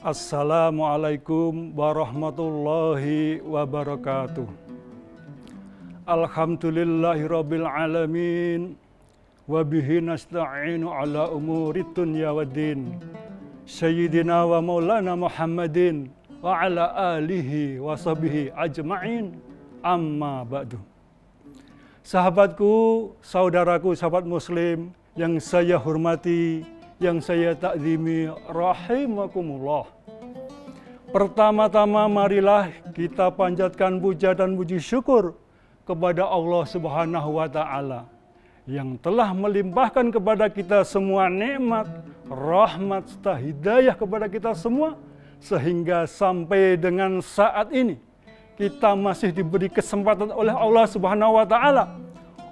Assalamualaikum warahmatullahi wabarakatuh. Alhamdulillahirabbil alamin wa bihi nasta'inu ala umurid dunya waddin. Sayyidina wa maulana Muhammadin wa ala alihi wa sahbihi ajma'in. Amma ba'du. Sahabatku, saudaraku, sahabat muslim yang saya hormati, yang saya takzimi, rahimakumullah. Pertama-tama marilah kita panjatkan puja dan puji syukur kepada Allah Subhanahu wa Ta'ala yang telah melimpahkan kepada kita semua nikmat, rahmat, serta hidayah kepada kita semua, sehingga sampai dengan saat ini kita masih diberi kesempatan oleh Allah Subhanahu wa Ta'ala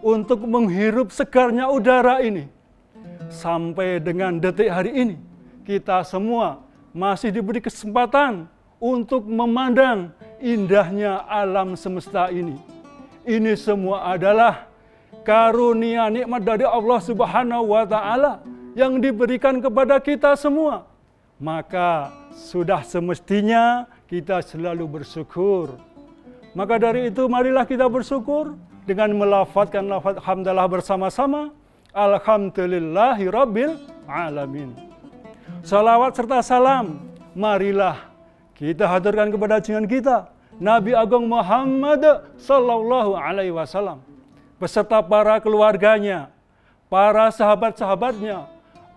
untuk menghirup segarnya udara ini. Sampai dengan detik hari ini, kita semua masih diberi kesempatan untuk memandang indahnya alam semesta ini. Ini semua adalah karunia nikmat dari Allah Subhanahu wa Ta'ala yang diberikan kepada kita semua. Maka sudah semestinya kita selalu bersyukur. Maka dari itu marilah kita bersyukur dengan melafadzkan lafaz hamdalah bersama-sama. Alhamdulillahi rabbil alamin. Salawat serta salam marilah kita haturkan kepada junjungan kita Nabi Agung Muhammad sallallahu alaihi wasallam beserta para keluarganya, para sahabat-sahabatnya,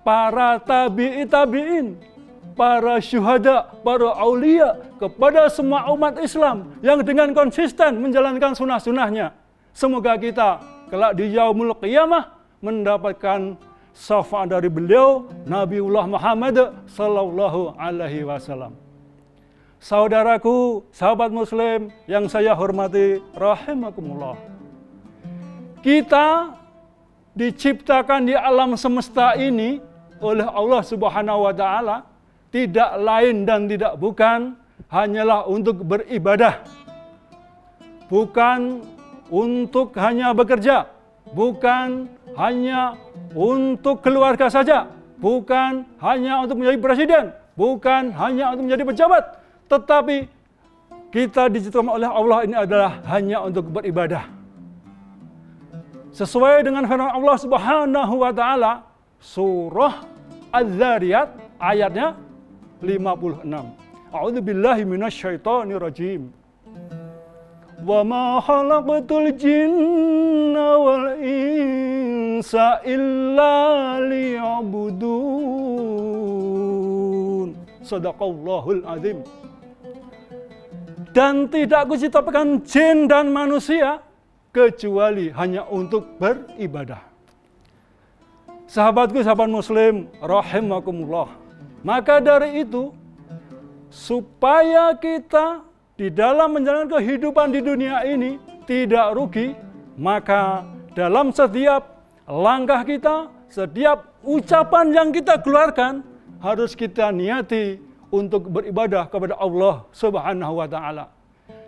para tabi'in, para syuhada, para aulia, kepada semua umat Islam yang dengan konsisten menjalankan sunnah-sunnahnya. Semoga kita kelak di yaumul qiyamah mendapatkan syafaat dari beliau Nabiullah Muhammad sallallahu alaihi wasallam. Saudaraku, sahabat muslim yang saya hormati, rahimakumullah. Kita diciptakan di alam semesta ini oleh Allah Subhanahu wa Ta'ala tidak lain dan tidak bukan hanyalah untuk beribadah. Bukan untuk hanya bekerja, bukan hanya untuk keluarga saja, bukan hanya untuk menjadi presiden, bukan hanya untuk menjadi pejabat, tetapi kita diciptakan oleh Allah ini adalah hanya untuk beribadah. Sesuai dengan firman Allah Subhanahu wa Ta'ala, surah Az-Zariyat ayatnya 56. A'udzubillahi minasyaitonirrajim. Wa ma khalaqtul jinna wal insa illa liya'budun. Shadaqallahul azim. Dan tidak kuciptakan jin dan manusia kecuali hanya untuk beribadah. Sahabatku, sahabat muslim, rahimakumullah. Maka dari itu, supaya kita di dalam menjalankan kehidupan di dunia ini tidak rugi, maka dalam setiap langkah kita, setiap ucapan yang kita keluarkan, harus kita niati untuk beribadah kepada Allah Subhanahu wa Ta'ala.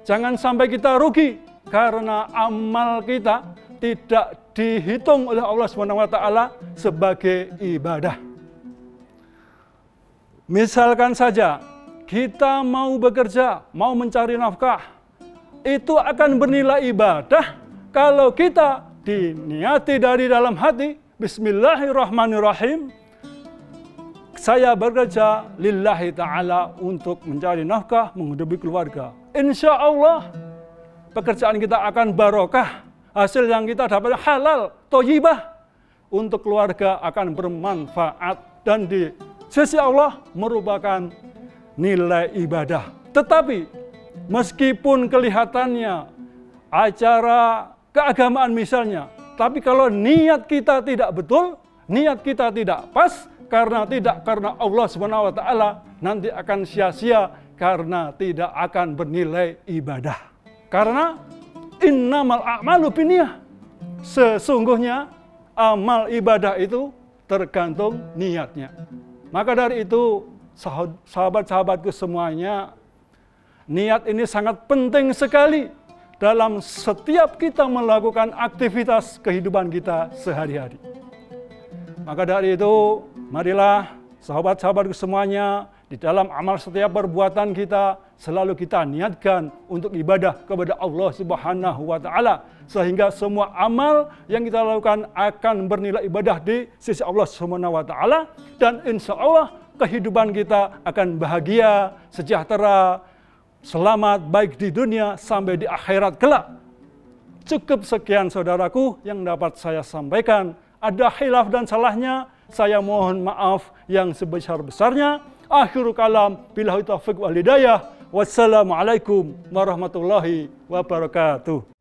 Jangan sampai kita rugi karena amal kita tidak dihitung oleh Allah Subhanahu wa Ta'ala sebagai ibadah. Misalkan saja kita mau bekerja, mau mencari nafkah, itu akan bernilai ibadah kalau kita diniati dari dalam hati, bismillahirrahmanirrahim, saya bekerja lillahi ta'ala untuk mencari nafkah, menghidupi keluarga. Insya Allah pekerjaan kita akan barokah, hasil yang kita dapat halal, thayyibah, untuk keluarga akan bermanfaat dan di sisi Allah merupakan nilai ibadah. Tetapi meskipun kelihatannya acara keagamaan misalnya, tapi kalau niat kita tidak betul, niat kita tidak pas, karena Allah Subhanahu wa Ta'ala, nanti akan sia-sia karena tidak akan bernilai ibadah. Karena innamal a'malu binniyah, sesungguhnya amal ibadah itu tergantung niatnya. Maka dari itu, sahabat-sahabatku semuanya, niat ini sangat penting sekali dalam setiap kita melakukan aktivitas kehidupan kita sehari-hari. Maka dari itu, marilah sahabat-sahabatku semuanya Di dalam amal setiap perbuatan kita, selalu kita niatkan untuk ibadah kepada Allah Subhanahu wa Ta'ala, sehingga semua amal yang kita lakukan akan bernilai ibadah di sisi Allah Subhanahu wa Ta'ala, dan insya Allah kehidupan kita akan bahagia, sejahtera, selamat baik di dunia sampai di akhirat kelak. Cukup sekian saudaraku yang dapat saya sampaikan. Ada khilaf dan salahnya, saya mohon maaf yang sebesar-besarnya. Akhirul kalam, billahi taufiq wal hidayah. Wassalamualaikum warahmatullahi wabarakatuh.